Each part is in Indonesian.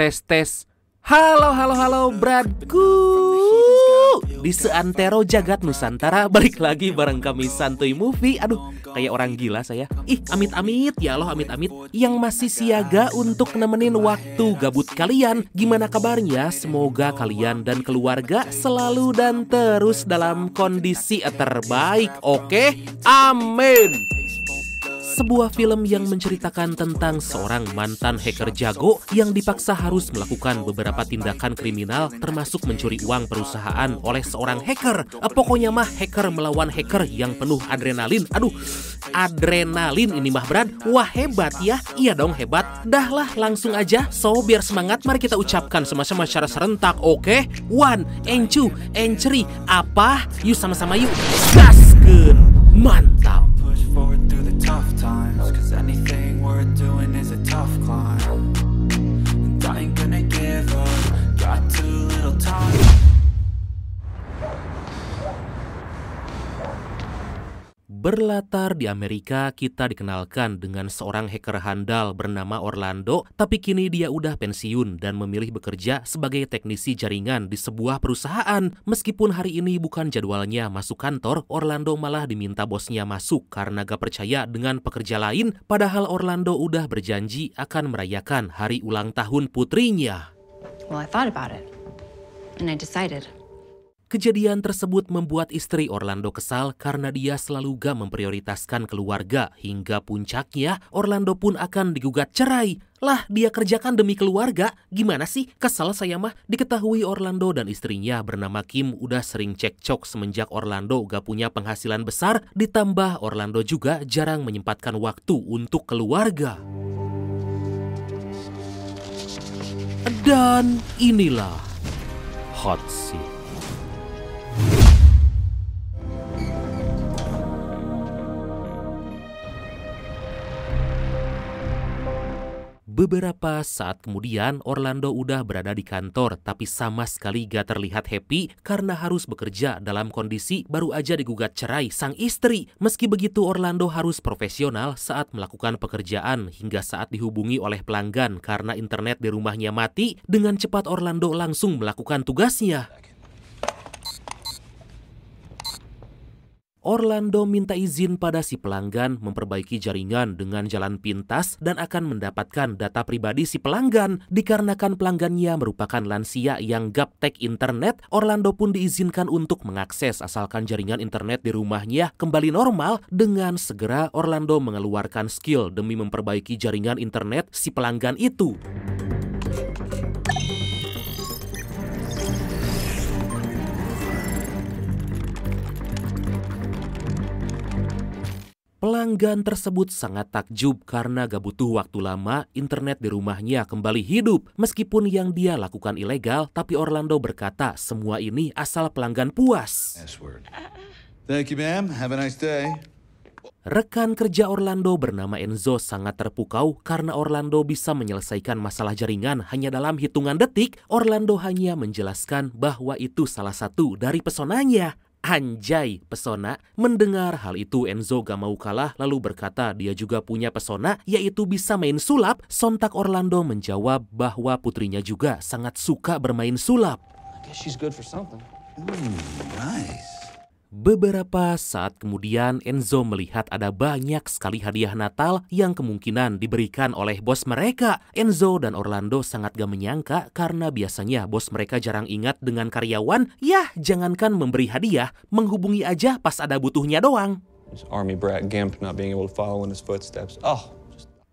Tes. Halo bradku. Di seantero jagat Nusantara, balik lagi bareng kami Santuy Movie. Aduh, kayak orang gila saya. Amit-amit, ya Allah amit-amit. Yang masih siaga untuk nemenin waktu gabut kalian. Gimana kabarnya? Semoga kalian dan keluarga selalu dan terus dalam kondisi terbaik, oke? Amin. Sebuah film yang menceritakan tentang seorang mantan hacker jago yang dipaksa harus melakukan beberapa tindakan kriminal termasuk mencuri uang perusahaan oleh seorang hacker. Pokoknya mah hacker melawan hacker yang penuh adrenalin. Aduh, adrenalin ini mah Brad. Wah hebat ya. Iya dong hebat. Dah lah langsung aja. So biar semangat mari kita ucapkan sama-sama secara serentak. Oke? 1, and 2, and 3. Apa? Yuk sama-sama yuk. Gaskeun. Mantap. Forward through the tough times, cause anything worth doing is a tough climb. And I ain't gonna give up, got too little time. Berlatar di Amerika, kita dikenalkan dengan seorang hacker handal bernama Orlando, tapi kini dia udah pensiun dan memilih bekerja sebagai teknisi jaringan di sebuah perusahaan. Meskipun hari ini bukan jadwalnya masuk kantor, Orlando malah diminta bosnya masuk karena gak percaya dengan pekerja lain, padahal Orlando udah berjanji akan merayakan hari ulang tahun putrinya. Well, I thought about it, and I decided. Kejadian tersebut membuat istri Orlando kesal karena dia selalu gak memprioritaskan keluarga. Hingga puncaknya, Orlando pun akan digugat cerai. Lah, dia kerjakan demi keluarga. Gimana sih? Kesal saya mah. Diketahui Orlando dan istrinya bernama Kim udah sering cekcok semenjak Orlando gak punya penghasilan besar. Ditambah Orlando juga jarang menyempatkan waktu untuk keluarga. Dan inilah Hot Seat. Beberapa saat kemudian, Orlando udah berada di kantor, tapi sama sekali gak terlihat happy karena harus bekerja dalam kondisi baru aja digugat cerai sang istri. Meski begitu, Orlando harus profesional saat melakukan pekerjaan hingga saat dihubungi oleh pelanggan karena internet di rumahnya mati. Dengan cepat Orlando langsung melakukan tugasnya. Orlando minta izin pada si pelanggan memperbaiki jaringan dengan jalan pintas dan akan mendapatkan data pribadi si pelanggan. Dikarenakan pelanggannya merupakan lansia yang gaptek internet, Orlando pun diizinkan untuk mengakses asalkan jaringan internet di rumahnya kembali normal. Dengan segera Orlando mengeluarkan skill demi memperbaiki jaringan internet si pelanggan itu. Pelanggan tersebut sangat takjub karena gak butuh waktu lama, internet di rumahnya kembali hidup. Meskipun yang dia lakukan ilegal, tapi Orlando berkata semua ini asal pelanggan puas. Thank you, ma'am. Have a nice day. Rekan kerja Orlando bernama Enzo sangat terpukau karena Orlando bisa menyelesaikan masalah jaringan hanya dalam hitungan detik. Orlando hanya menjelaskan bahwa itu salah satu dari pesonanya. Anjay, pesona. Mendengar hal itu Enzo gak mau kalah lalu berkata dia juga punya pesona yaitu bisa main sulap. Sontak Orlando menjawab bahwa putrinya juga sangat suka bermain sulap. Nice. Beberapa saat kemudian Enzo melihat ada banyak sekali hadiah Natal yang kemungkinan diberikan oleh bos mereka. Enzo dan Orlando sangat gak menyangka karena biasanya bos mereka jarang ingat dengan karyawan. Yah, jangankan memberi hadiah, menghubungi aja pas ada butuhnya doang. Army brat Gimp not being able to follow in his footsteps.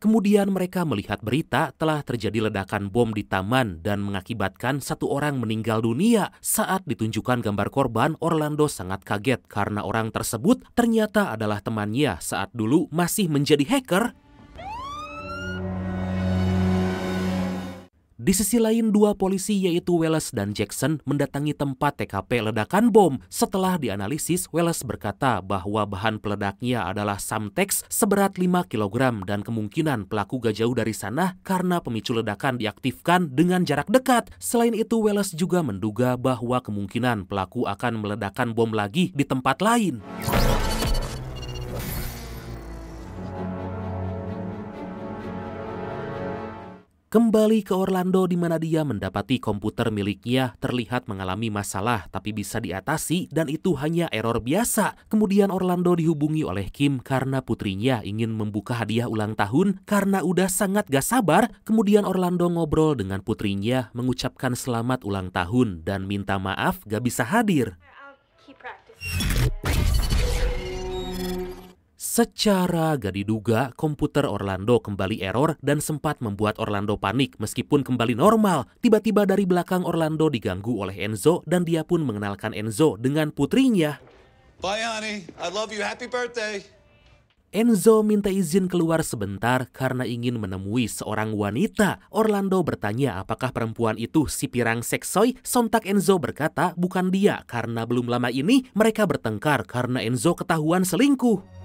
Kemudian mereka melihat berita telah terjadi ledakan bom di taman dan mengakibatkan 1 orang meninggal dunia. Saat ditunjukkan gambar korban, Orlando sangat kaget karena orang tersebut ternyata adalah temannya saat dulu masih menjadi hacker. Di sisi lain, dua polisi yaitu Wallace dan Jackson mendatangi tempat TKP ledakan bom. Setelah dianalisis, Wallace berkata bahwa bahan peledaknya adalah Samtex seberat 5 kg dan kemungkinan pelaku gak jauh dari sana karena pemicu ledakan diaktifkan dengan jarak dekat. Selain itu, Wallace juga menduga bahwa kemungkinan pelaku akan meledakkan bom lagi di tempat lain. Kembali ke Orlando di mana dia mendapati komputer miliknya terlihat mengalami masalah tapi bisa diatasi dan itu hanya error biasa. Kemudian Orlando dihubungi oleh Kim karena putrinya ingin membuka hadiah ulang tahun karena udah sangat gak sabar. Kemudian Orlando ngobrol dengan putrinya, mengucapkan selamat ulang tahun dan minta maaf gak bisa hadir. Secara gak diduga, komputer Orlando kembali error dan sempat membuat Orlando panik meskipun kembali normal. Tiba-tiba dari belakang Orlando diganggu oleh Enzo dan dia pun mengenalkan Enzo dengan putrinya. Bye, honey. I love you. Happy birthday. Enzo minta izin keluar sebentar karena ingin menemui seorang wanita. Orlando bertanya apakah perempuan itu si pirang seksoy. Sontak Enzo berkata bukan dia karena belum lama ini mereka bertengkar karena Enzo ketahuan selingkuh.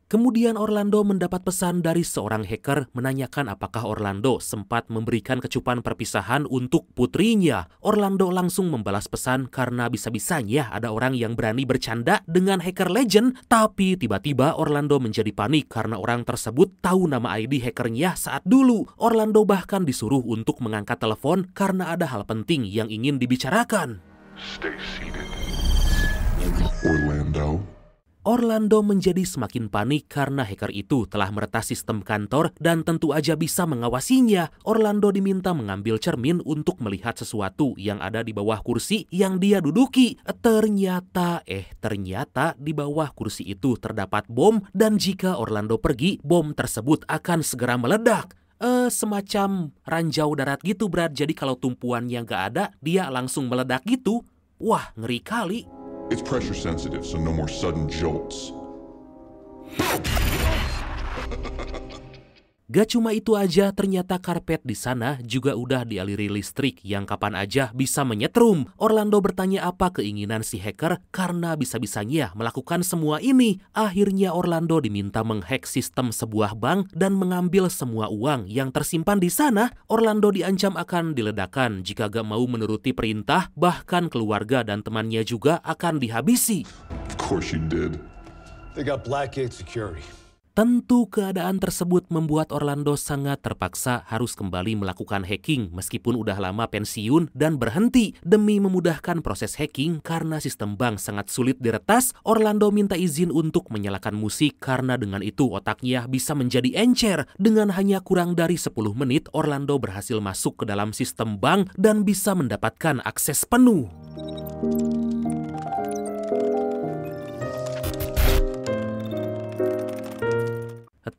Kemudian Orlando mendapat pesan dari seorang hacker menanyakan apakah Orlando sempat memberikan kecupan perpisahan untuk putrinya. Orlando langsung membalas pesan karena bisa-bisanya ada orang yang berani bercanda dengan hacker legend. Tapi tiba-tiba Orlando menjadi panik karena orang tersebut tahu nama ID hackernya saat dulu. Orlando bahkan disuruh untuk mengangkat telepon karena ada hal penting yang ingin dibicarakan. Stay seated. Orlando menjadi semakin panik karena hacker itu telah meretas sistem kantor dan tentu aja bisa mengawasinya. Orlando diminta mengambil cermin untuk melihat sesuatu yang ada di bawah kursi yang dia duduki. Ternyata di bawah kursi itu terdapat bom dan jika Orlando pergi, bom tersebut akan segera meledak. Semacam ranjau darat gitu, Brad. Jadi kalau tumpuannya nggak ada, dia langsung meledak gitu. Wah, ngeri kali. It's pressure sensitive, so no more sudden jolts. Gak cuma itu aja, ternyata karpet di sana juga udah dialiri listrik yang kapan aja bisa menyetrum. Orlando bertanya apa keinginan si hacker karena bisa-bisanya melakukan semua ini. Akhirnya Orlando diminta menghack sistem sebuah bank dan mengambil semua uang yang tersimpan di sana. Orlando diancam akan diledakkan jika gak mau menuruti perintah, bahkan keluarga dan temannya juga akan dihabisi. Of course you did. They got Blackgate security. Tentu keadaan tersebut membuat Orlando sangat terpaksa harus kembali melakukan hacking meskipun udah lama pensiun dan berhenti. Demi memudahkan proses hacking karena sistem bank sangat sulit diretas, Orlando minta izin untuk menyalakan musik karena dengan itu otaknya bisa menjadi encer. Dengan hanya kurang dari 10 menit, Orlando berhasil masuk ke dalam sistem bank dan bisa mendapatkan akses penuh.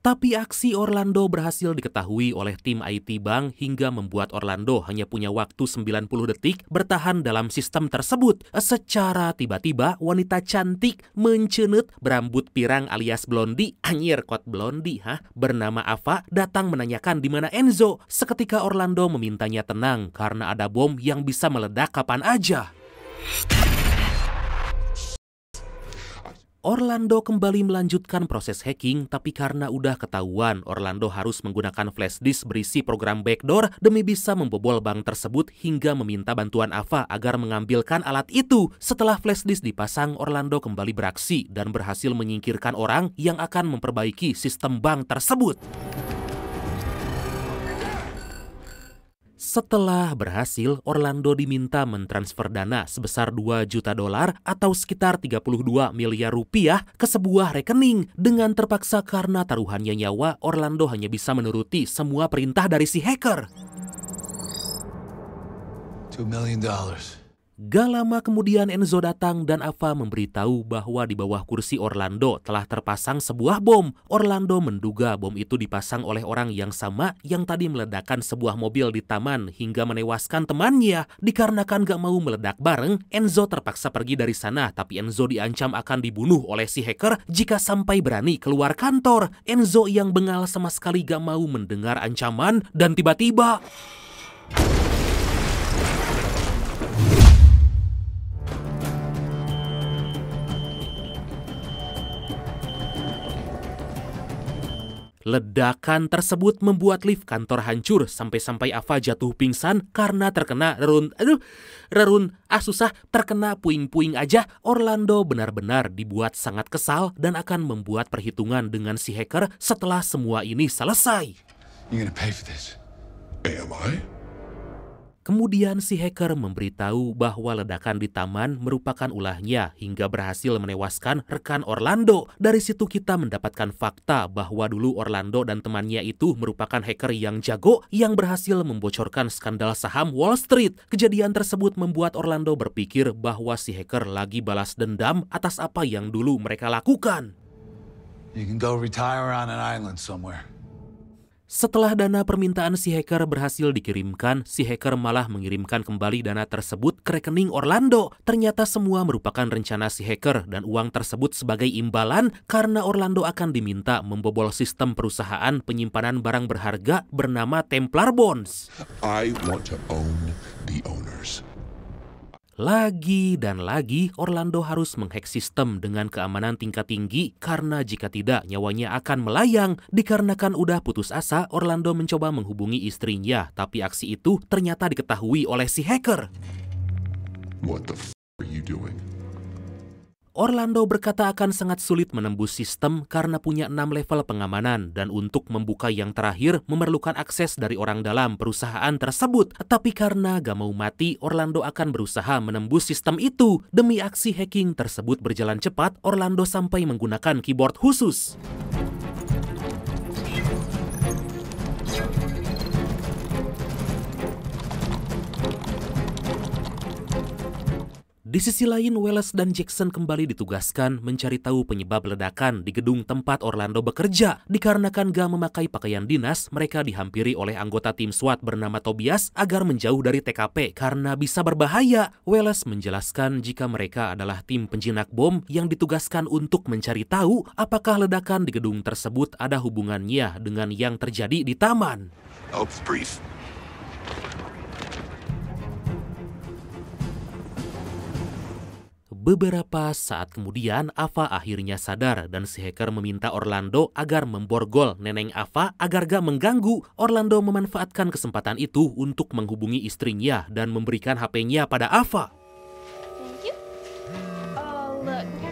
Tapi aksi Orlando berhasil diketahui oleh tim IT bank hingga membuat Orlando hanya punya waktu 90 detik bertahan dalam sistem tersebut. Secara tiba-tiba wanita cantik mencenut berambut pirang alias blondi, anyir kot blondi bernama Ava datang menanyakan di mana Enzo. Seketika Orlando memintanya tenang karena ada bom yang bisa meledak kapan aja. Orlando kembali melanjutkan proses hacking, tapi karena udah ketahuan, Orlando harus menggunakan flash disk berisi program backdoor demi bisa membobol bank tersebut hingga meminta bantuan Ava agar mengambilkan alat itu. Setelah flash disk dipasang, Orlando kembali beraksi dan berhasil menyingkirkan orang yang akan memperbaiki sistem bank tersebut. Setelah berhasil, Orlando diminta mentransfer dana sebesar $2 juta atau sekitar 32 miliar rupiah ke sebuah rekening. Dengan terpaksa karena taruhannya nyawa, Orlando hanya bisa menuruti semua perintah dari si hacker. $2 million. Gak lama kemudian Enzo datang dan Ava memberitahu bahwa di bawah kursi Orlando telah terpasang sebuah bom. Orlando menduga bom itu dipasang oleh orang yang sama yang tadi meledakkan sebuah mobil di taman hingga menewaskan temannya. Dikarenakan gak mau meledak bareng, Enzo terpaksa pergi dari sana, tapi Enzo diancam akan dibunuh oleh si hacker jika sampai berani keluar kantor. Enzo yang bengal sama sekali gak mau mendengar ancaman dan tiba-tiba ledakan tersebut membuat lift kantor hancur sampai-sampai Ava jatuh pingsan karena terkena terkena puing-puing aja. Orlando benar-benar dibuat sangat kesal dan akan membuat perhitungan dengan si hacker setelah semua ini selesai. You're gonna pay for this. Am I? Kemudian si hacker memberitahu bahwa ledakan di taman merupakan ulahnya hingga berhasil menewaskan rekan Orlando. Dari situ kita mendapatkan fakta bahwa dulu Orlando dan temannya itu merupakan hacker yang jago yang berhasil membocorkan skandal saham Wall Street. Kejadian tersebut membuat Orlando berpikir bahwa si hacker lagi balas dendam atas apa yang dulu mereka lakukan. You can go retire on an island somewhere. Setelah dana permintaan si hacker berhasil dikirimkan, si hacker malah mengirimkan kembali dana tersebut ke rekening Orlando. Ternyata semua merupakan rencana si hacker dan uang tersebut sebagai imbalan karena Orlando akan diminta membobol sistem perusahaan penyimpanan barang berharga bernama Templar Bonds. I want to own the owners. Lagi dan lagi, Orlando harus menghack sistem dengan keamanan tingkat tinggi karena jika tidak nyawanya akan melayang. Dikarenakan udah putus asa, Orlando mencoba menghubungi istrinya, tapi aksi itu ternyata diketahui oleh si hacker. What the f are you doing? Orlando berkata akan sangat sulit menembus sistem karena punya 6 level pengamanan dan untuk membuka yang terakhir memerlukan akses dari orang dalam perusahaan tersebut. Tapi karena gak mau mati, Orlando akan berusaha menembus sistem itu. Demi aksi hacking tersebut berjalan cepat, Orlando sampai menggunakan keyboard khusus. Di sisi lain, Wallace dan Jackson kembali ditugaskan mencari tahu penyebab ledakan di gedung tempat Orlando bekerja. Dikarenakan gak memakai pakaian dinas, mereka dihampiri oleh anggota tim SWAT bernama Tobias agar menjauh dari TKP karena bisa berbahaya. Wallace menjelaskan jika mereka adalah tim penjinak bom yang ditugaskan untuk mencari tahu apakah ledakan di gedung tersebut ada hubungannya dengan yang terjadi di taman. Oops, brief. Beberapa saat kemudian, Ava akhirnya sadar dan si hacker meminta Orlando agar memborgol neneng Ava agar gak mengganggu. Orlando memanfaatkan kesempatan itu untuk menghubungi istrinya dan memberikan HP-nya pada Ava. Thank you. Oh, look.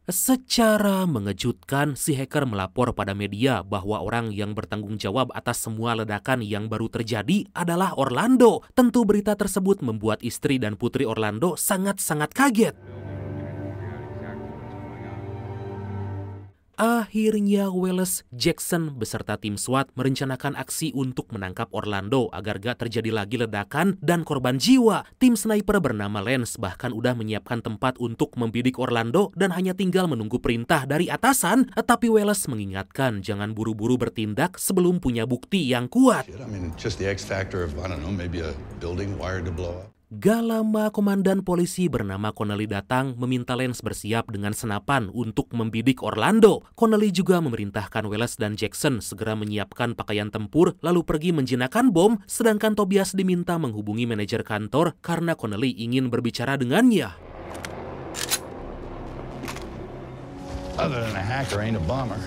Secara mengejutkan, si hacker melapor pada media bahwa orang yang bertanggung jawab atas semua ledakan yang baru terjadi adalah Orlando. Tentu berita tersebut membuat istri dan putri Orlando sangat-sangat kaget. Akhirnya Wallace, Jackson beserta tim SWAT merencanakan aksi untuk menangkap Orlando agar gak terjadi lagi ledakan dan korban jiwa. Tim sniper bernama Lance bahkan udah menyiapkan tempat untuk membidik Orlando dan hanya tinggal menunggu perintah dari atasan. Tapi Wallace mengingatkan jangan buru-buru bertindak sebelum punya bukti yang kuat. I mean, just the X factor of, I don't know, maybe a building wired to blow up. Gak lama komandan polisi bernama Connelly datang meminta Lance bersiap dengan senapan untuk membidik Orlando. Connelly juga memerintahkan Wallace dan Jackson segera menyiapkan pakaian tempur lalu pergi menjinakkan bom, sedangkan Tobias diminta menghubungi manajer kantor karena Connelly ingin berbicara dengannya. Other than a hacker, ain't a bomber.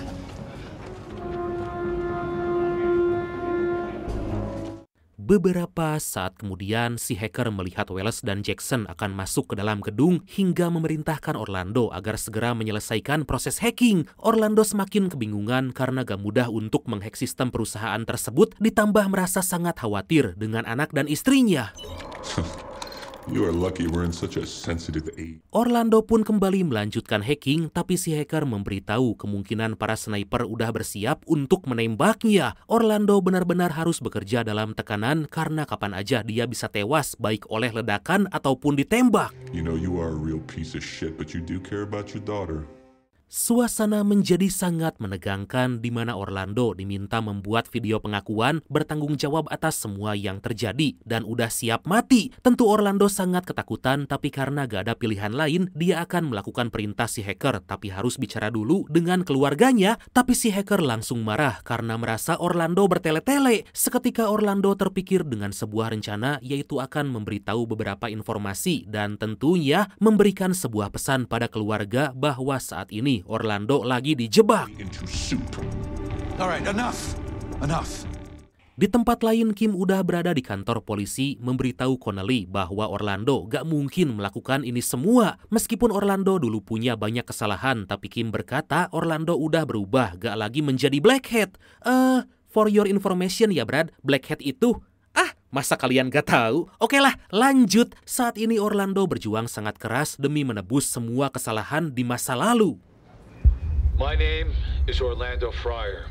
Beberapa saat kemudian, si hacker melihat Wallace dan Jackson akan masuk ke dalam gedung hingga memerintahkan Orlando agar segera menyelesaikan proses hacking. Orlando semakin kebingungan karena gak mudah untuk menghack sistem perusahaan tersebut, ditambah merasa sangat khawatir dengan anak dan istrinya. You are lucky we're in such a sensitive age. Orlando pun kembali melanjutkan hacking, tapi si hacker memberitahu kemungkinan para sniper udah bersiap untuk menembaknya. Orlando benar-benar harus bekerja dalam tekanan karena kapan aja dia bisa tewas baik oleh ledakan ataupun ditembak. You know you are a real piece of shit, but you do care about your daughter. Suasana menjadi sangat menegangkan di mana Orlando diminta membuat video pengakuan bertanggung jawab atas semua yang terjadi dan udah siap mati. Tentu Orlando sangat ketakutan, tapi karena gak ada pilihan lain, dia akan melakukan perintah si hacker, tapi harus bicara dulu dengan keluarganya. Tapi si hacker langsung marah karena merasa Orlando bertele-tele. Seketika Orlando terpikir dengan sebuah rencana, yaitu akan memberitahu beberapa informasi dan tentunya memberikan sebuah pesan pada keluarga bahwa saat ini Orlando lagi dijebak. Alright, enough. Di tempat lain, Kim udah berada di kantor polisi memberitahu Connelly bahwa Orlando gak mungkin melakukan ini semua. Meskipun Orlando dulu punya banyak kesalahan, tapi Kim berkata Orlando udah berubah, gak lagi menjadi Blackhead. For your information ya Brad, Blackhead itu... masa kalian gak tahu? Oke lah, lanjut. Saat ini Orlando berjuang sangat keras demi menebus semua kesalahan di masa lalu. My name is Orlando Fryer.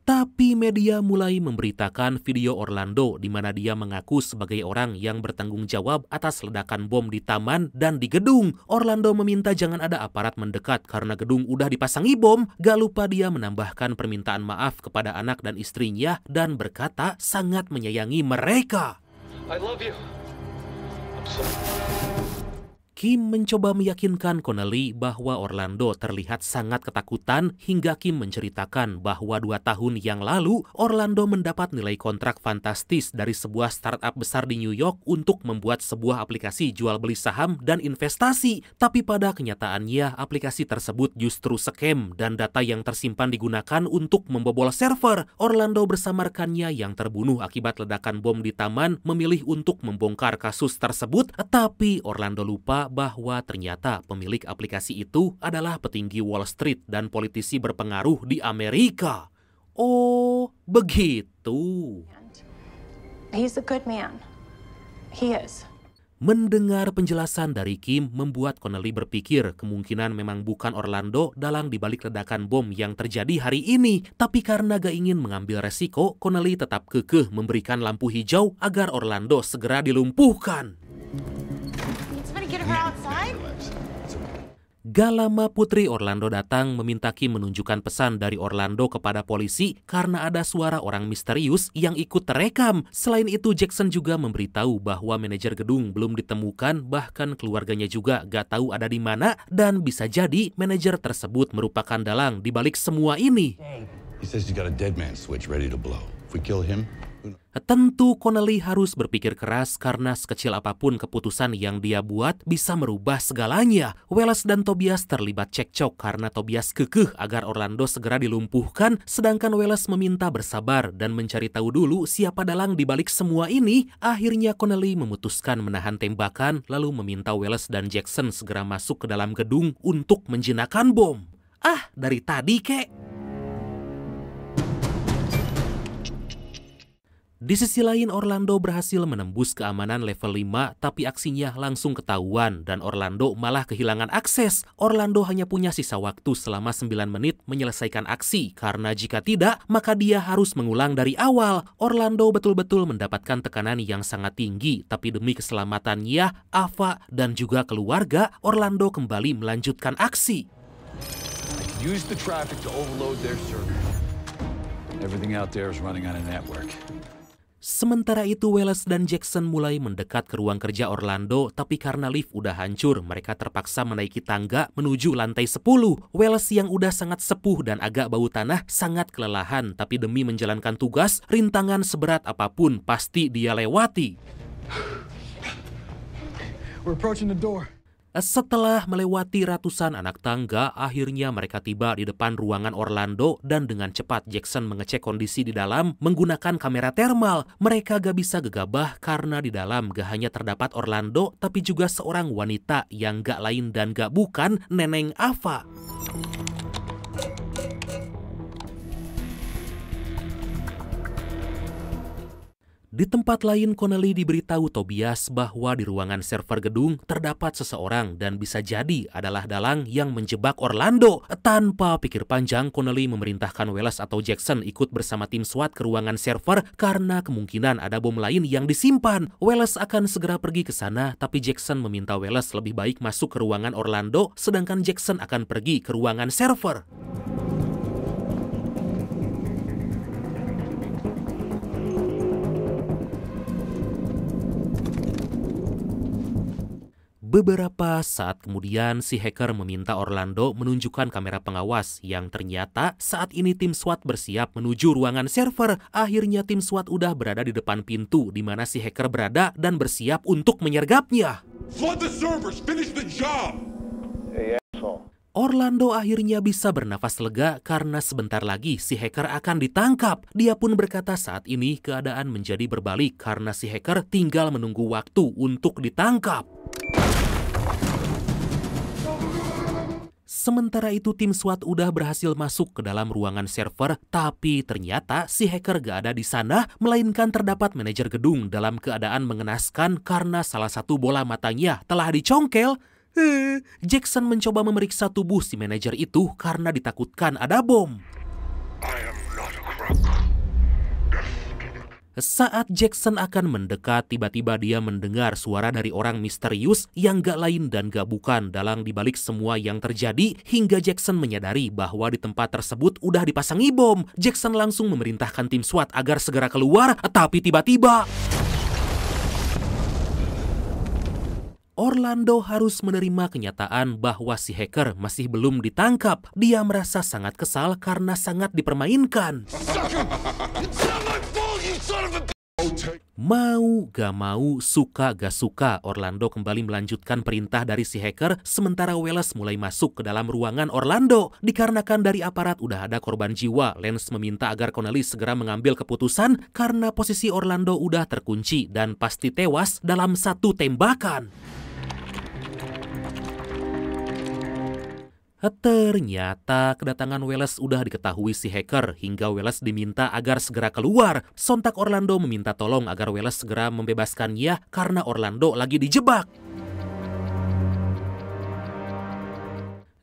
Tapi media mulai memberitakan video Orlando di mana dia mengaku sebagai orang yang bertanggung jawab atas ledakan bom di taman dan di gedung. Orlando meminta jangan ada aparat mendekat karena gedung udah dipasangi bom. Gak lupa dia menambahkan permintaan maaf kepada anak dan istrinya dan berkata sangat menyayangi mereka. I love you. I'm sorry. Kim mencoba meyakinkan Connelly bahwa Orlando terlihat sangat ketakutan hingga Kim menceritakan bahwa 2 tahun yang lalu Orlando mendapat nilai kontrak fantastis dari sebuah startup besar di New York untuk membuat sebuah aplikasi jual beli saham dan investasi. Tapi pada kenyataannya aplikasi tersebut justru scam dan data yang tersimpan digunakan untuk membobol server. Orlando bersama rekannya yang terbunuh akibat ledakan bom di taman memilih untuk membongkar kasus tersebut, tapi Orlando lupa bahwa ternyata pemilik aplikasi itu adalah petinggi Wall Street dan politisi berpengaruh di Amerika. Oh, begitu. He's a good man. He is. Mendengar penjelasan dari Kim membuat Connelly berpikir kemungkinan memang bukan Orlando dalang dibalik ledakan bom yang terjadi hari ini. Tapi karena gak ingin mengambil resiko, Connelly tetap kekeh memberikan lampu hijau agar Orlando segera dilumpuhkan. Gak lama Putri Orlando datang meminta Kim menunjukkan pesan dari Orlando kepada polisi karena ada suara orang misterius yang ikut terekam. Selain itu Jackson juga memberitahu bahwa manajer gedung belum ditemukan, bahkan keluarganya juga gak tahu ada di mana dan bisa jadi manajer tersebut merupakan dalang di balik semua ini. He says he's got a dead man switch ready to blow. If we kill him, tentu Connelly harus berpikir keras karena sekecil apapun keputusan yang dia buat bisa merubah segalanya. Wallace dan Tobias terlibat cekcok karena Tobias kekeh agar Orlando segera dilumpuhkan, sedangkan Wallace meminta bersabar dan mencari tahu dulu siapa dalang di balik semua ini. Akhirnya Connelly memutuskan menahan tembakan lalu meminta Wallace dan Jackson segera masuk ke dalam gedung untuk menjinakkan bom. Dari tadi kek. Di sisi lain Orlando berhasil menembus keamanan level 5 tapi aksinya langsung ketahuan dan Orlando malah kehilangan akses. Orlando hanya punya sisa waktu selama 9 menit menyelesaikan aksi karena jika tidak maka dia harus mengulang dari awal. Orlando betul-betul mendapatkan tekanan yang sangat tinggi, tapi demi keselamatannya, Ava dan juga keluarga, Orlando kembali melanjutkan aksi. Use the traffic to overload their server. Everything out there is running on a network. Sementara itu Wallace dan Jackson mulai mendekat ke ruang kerja Orlando, tapi karena lift udah hancur, mereka terpaksa menaiki tangga menuju lantai 10. Wallace yang udah sangat sepuh dan agak bau tanah sangat kelelahan, tapi demi menjalankan tugas, rintangan seberat apapun pasti dia lewati. We're approaching the door. Setelah melewati ratusan anak tangga, akhirnya mereka tiba di depan ruangan Orlando dan dengan cepat Jackson mengecek kondisi di dalam menggunakan kamera termal. Mereka gak bisa gegabah karena di dalam gak hanya terdapat Orlando, tapi juga seorang wanita yang gak lain dan gak bukan Neneng Ava. Di tempat lain, Connelly diberitahu Tobias bahwa di ruangan server gedung terdapat seseorang dan bisa jadi adalah dalang yang menjebak Orlando. Tanpa pikir panjang, Connelly memerintahkan Welles atau Jackson ikut bersama tim SWAT ke ruangan server karena kemungkinan ada bom lain yang disimpan. Welles akan segera pergi ke sana, tapi Jackson meminta Welles lebih baik masuk ke ruangan Orlando, sedangkan Jackson akan pergi ke ruangan server. Beberapa saat kemudian, si hacker meminta Orlando menunjukkan kamera pengawas yang ternyata saat ini tim SWAT bersiap menuju ruangan server. Akhirnya tim SWAT udah berada di depan pintu di mana si hacker berada dan bersiap untuk menyergapnya. Flood the servers! Finish the job! Orlando akhirnya bisa bernafas lega karena sebentar lagi si hacker akan ditangkap. Dia pun berkata saat ini keadaan menjadi berbalik karena si hacker tinggal menunggu waktu untuk ditangkap. Sementara itu tim SWAT udah berhasil masuk ke dalam ruangan server, tapi ternyata si hacker gak ada di sana, melainkan terdapat manajer gedung dalam keadaan mengenaskan karena salah satu bola matanya telah dicongkel. Jackson mencoba memeriksa tubuh si manajer itu karena ditakutkan ada bom. Saat Jackson akan mendekat, tiba-tiba dia mendengar suara dari orang misterius yang gak lain dan gak bukan dalang dibalik semua yang terjadi, hingga Jackson menyadari bahwa di tempat tersebut udah dipasangi bom. Jackson langsung memerintahkan tim SWAT agar segera keluar, tapi tiba-tiba Orlando harus menerima kenyataan bahwa si hacker masih belum ditangkap. Dia merasa sangat kesal karena sangat dipermainkan. Mau gak mau, suka gak suka, Orlando kembali melanjutkan perintah dari si hacker, sementara Welles mulai masuk ke dalam ruangan Orlando. Dikarenakan dari aparat udah ada korban jiwa, Lance meminta agar Connelly segera mengambil keputusan karena posisi Orlando udah terkunci dan pasti tewas dalam satu tembakan. Ternyata kedatangan Welles udah diketahui si hacker hingga Welles diminta agar segera keluar. Sontak Orlando meminta tolong agar Welles segera membebaskannya karena Orlando lagi dijebak.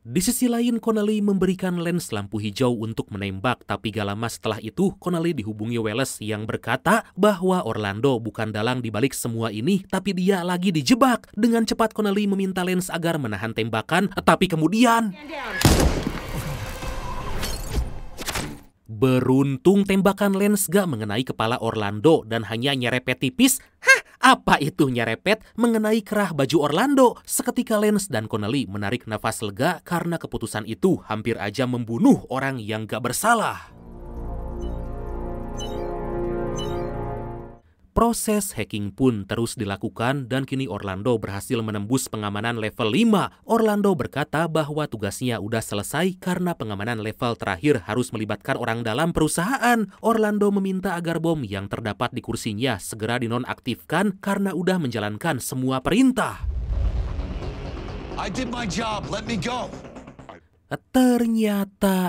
Di sisi lain, Connelly memberikan Lance lampu hijau untuk menembak, tapi gak lama setelah itu Connelly dihubungi Welles yang berkata bahwa Orlando bukan dalang dibalik semua ini, tapi dia lagi dijebak. Dengan cepat Connelly meminta Lance agar menahan tembakan, tapi kemudian beruntung tembakan Lance gak mengenai kepala Orlando dan hanya nyerepet tipis. Apa itu nyerepet? Mengenai kerah baju Orlando. Seketika Lance dan Connelly menarik nafas lega karena keputusan itu hampir aja membunuh orang yang gak bersalah. Proses hacking pun terus dilakukan dan kini Orlando berhasil menembus pengamanan level 5. Orlando berkata bahwa tugasnya udah selesai karena pengamanan level terakhir harus melibatkan orang dalam perusahaan. Orlando meminta agar bom yang terdapat di kursinya segera dinonaktifkan karena udah menjalankan semua perintah. I did my job, let me go. Ternyata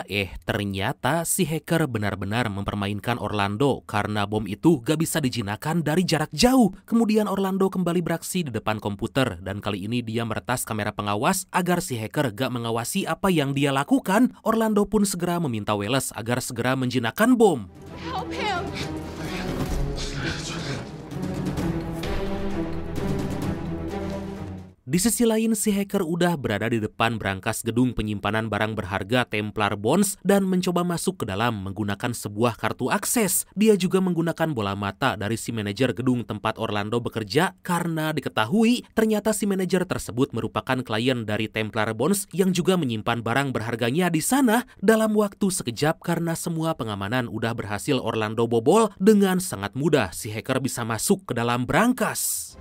si hacker benar-benar mempermainkan Orlando karena bom itu gak bisa dijinakan dari jarak jauh. Kemudian Orlando kembali beraksi di depan komputer dan kali ini dia meretas kamera pengawas agar si hacker gak mengawasi apa yang dia lakukan. Orlando pun segera meminta Welles agar segera menjinakkan bom. Help him! Di sisi lain, si hacker udah berada di depan berangkas gedung penyimpanan barang berharga Templar Bonds dan mencoba masuk ke dalam menggunakan sebuah kartu akses. Dia juga menggunakan bola mata dari si manajer gedung tempat Orlando bekerja karena diketahui ternyata si manajer tersebut merupakan klien dari Templar Bonds yang juga menyimpan barang berharganya di sana. Dalam waktu sekejap karena semua pengamanan udah berhasil Orlando bobol, dengan sangat mudah si hacker bisa masuk ke dalam berangkas.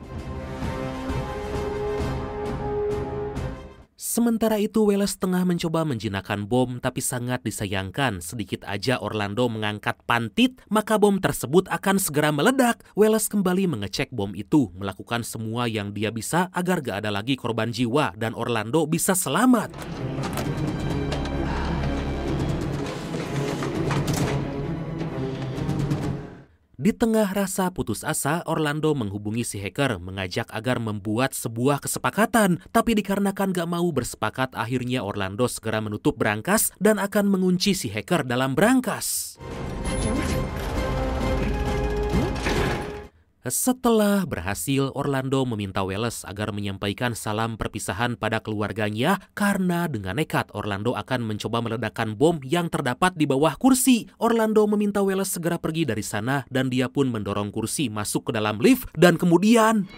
Sementara itu, Welles tengah mencoba menjinakkan bom, tapi sangat disayangkan sedikit aja Orlando mengangkat pantit, maka bom tersebut akan segera meledak. Welles kembali mengecek bom itu, melakukan semua yang dia bisa agar gak ada lagi korban jiwa dan Orlando bisa selamat. Di tengah rasa putus asa, Orlando menghubungi si hacker mengajak agar membuat sebuah kesepakatan. Tapi dikarenakan gak mau bersepakat, akhirnya Orlando segera menutup brankas dan akan mengunci si hacker dalam brankas. Setelah berhasil, Orlando meminta Wallace agar menyampaikan salam perpisahan pada keluarganya karena dengan nekat Orlando akan mencoba meledakkan bom yang terdapat di bawah kursi. Orlando meminta Wallace segera pergi dari sana dan dia pun mendorong kursi masuk ke dalam lift dan kemudian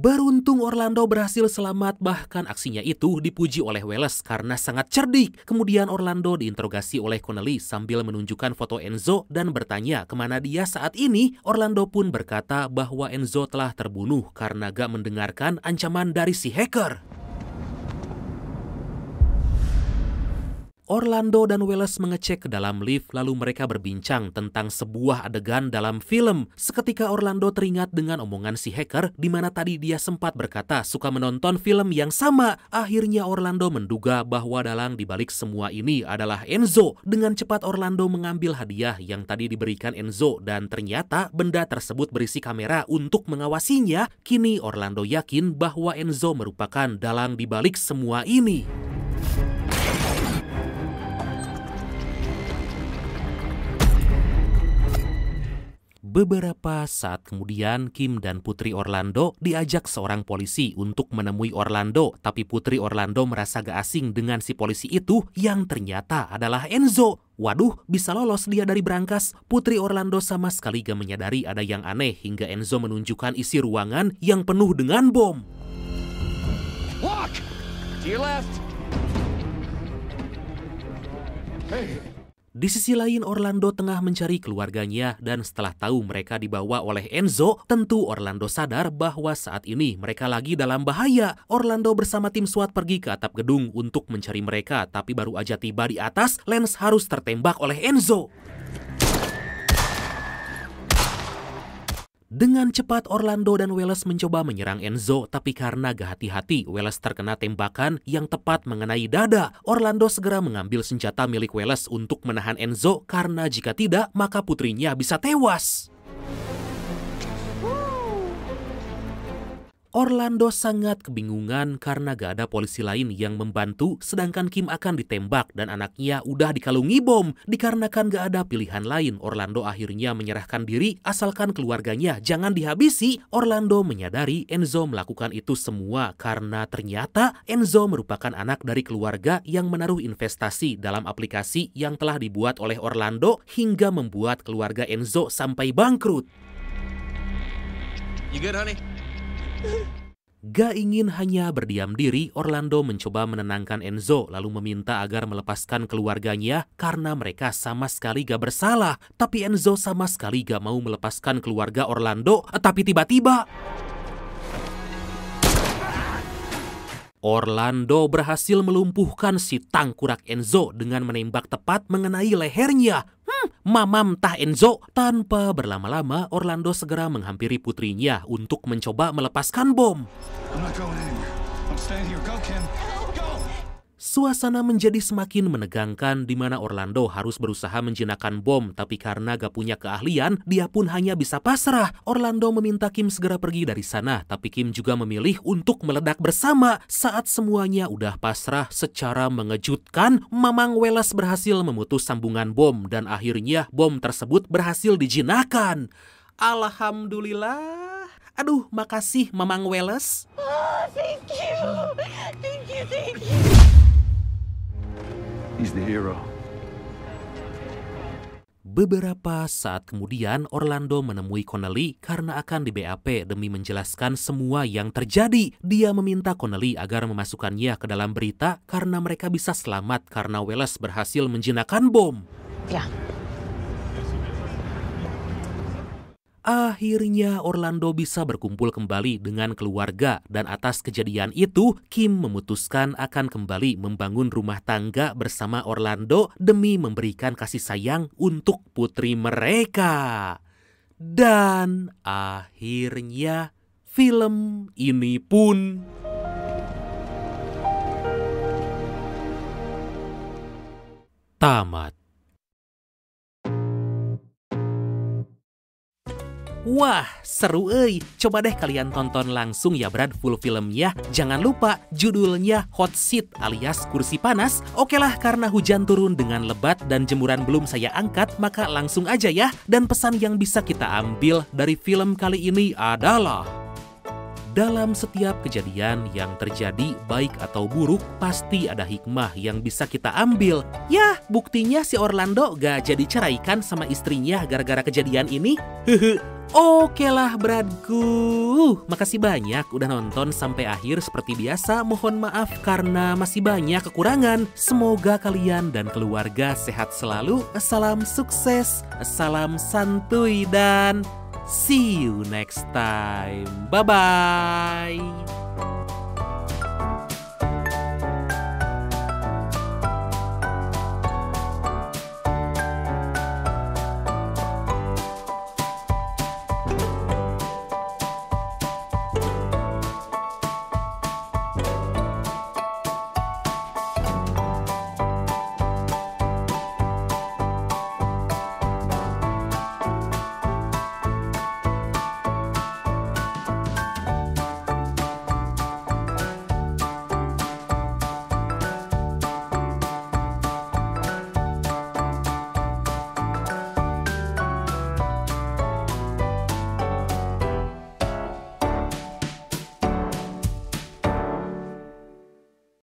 beruntung Orlando berhasil selamat, bahkan aksinya itu dipuji oleh Wallace karena sangat cerdik. Kemudian Orlando diinterogasi oleh Connelly sambil menunjukkan foto Enzo dan bertanya kemana dia saat ini. Orlando pun berkata bahwa Enzo telah terbunuh karena gak mendengarkan ancaman dari si hacker. Orlando dan Wallace mengecek ke dalam lift lalu mereka berbincang tentang sebuah adegan dalam film. Seketika Orlando teringat dengan omongan si hacker di mana tadi dia sempat berkata suka menonton film yang sama. Akhirnya Orlando menduga bahwa dalang dibalik semua ini adalah Enzo. Dengan cepat Orlando mengambil hadiah yang tadi diberikan Enzo dan ternyata benda tersebut berisi kamera untuk mengawasinya. Kini Orlando yakin bahwa Enzo merupakan dalang dibalik semua ini. Beberapa saat kemudian, Kim dan Putri Orlando diajak seorang polisi untuk menemui Orlando. Tapi Putri Orlando merasa gak asing dengan si polisi itu yang ternyata adalah Enzo. Waduh, bisa lolos dia dari brankas. Putri Orlando sama sekali gak menyadari ada yang aneh hingga Enzo menunjukkan isi ruangan yang penuh dengan bom. Walk! To your left. Hey. Di sisi lain, Orlando tengah mencari keluarganya dan setelah tahu mereka dibawa oleh Enzo, tentu Orlando sadar bahwa saat ini mereka lagi dalam bahaya. Orlando bersama tim SWAT pergi ke atap gedung untuk mencari mereka, tapi baru aja tiba di atas, Lance harus tertembak oleh Enzo. Dengan cepat Orlando dan Wallace mencoba menyerang Enzo, tapi karena gak hati-hati, Wallace terkena tembakan yang tepat mengenai dada. Orlando segera mengambil senjata milik Wallace untuk menahan Enzo, karena jika tidak, maka putrinya bisa tewas. Orlando sangat kebingungan karena gak ada polisi lain yang membantu, sedangkan Kim akan ditembak dan anaknya udah dikalungi bom. Dikarenakan gak ada pilihan lain, Orlando akhirnya menyerahkan diri asalkan keluarganya jangan dihabisi. Orlando menyadari Enzo melakukan itu semua karena ternyata Enzo merupakan anak dari keluarga yang menaruh investasi dalam aplikasi yang telah dibuat oleh Orlando hingga membuat keluarga Enzo sampai bangkrut. You good, honey? Gak ingin hanya berdiam diri, Orlando mencoba menenangkan Enzo lalu meminta agar melepaskan keluarganya karena mereka sama sekali gak bersalah. Tapi Enzo sama sekali gak mau melepaskan keluarga Orlando. Tapi tiba-tiba Orlando berhasil melumpuhkan si tangkurak Enzo dengan menembak tepat mengenai lehernya. Mamam tah Enzo. Tanpa berlama-lama, Orlando segera menghampiri putrinya untuk mencoba melepaskan bom. Suasana menjadi semakin menegangkan di mana Orlando harus berusaha menjinakkan bom, tapi karena gak punya keahlian, dia pun hanya bisa pasrah. Orlando meminta Kim segera pergi dari sana, tapi Kim juga memilih untuk meledak bersama. Saat semuanya udah pasrah, secara mengejutkan, Mamang Wallace berhasil memutus sambungan bom dan akhirnya bom tersebut berhasil dijinakkan. Alhamdulillah. Aduh, makasih Mamang Wallace. Oh, thank you. Thank you, thank you. He's the hero. Beberapa saat kemudian, Orlando menemui Connelly karena akan di BAP demi menjelaskan semua yang terjadi. Dia meminta Connelly agar memasukkannya ke dalam berita karena mereka bisa selamat karena Wallace berhasil menjinakkan bom. Ya. Akhirnya Orlando bisa berkumpul kembali dengan keluarga dan atas kejadian itu Kim memutuskan akan kembali membangun rumah tangga bersama Orlando demi memberikan kasih sayang untuk putri mereka. Dan akhirnya film ini pun tamat. Wah, seru euy. Coba deh kalian tonton langsung ya Brad full filmnya. Jangan lupa judulnya Hot Seat alias kursi panas. Oke lah, karena hujan turun dengan lebat dan jemuran belum saya angkat, maka langsung aja ya. Dan pesan yang bisa kita ambil dari film kali ini adalah dalam setiap kejadian yang terjadi, baik atau buruk, pasti ada hikmah yang bisa kita ambil. Yah, buktinya si Orlando gak jadi ceraikan sama istrinya gara-gara kejadian ini. Oke lah Bradku, makasih banyak udah nonton sampai akhir. Seperti biasa, mohon maaf karena masih banyak kekurangan. Semoga kalian dan keluarga sehat selalu. Salam sukses, salam santuy, dan see you next time. Bye-bye.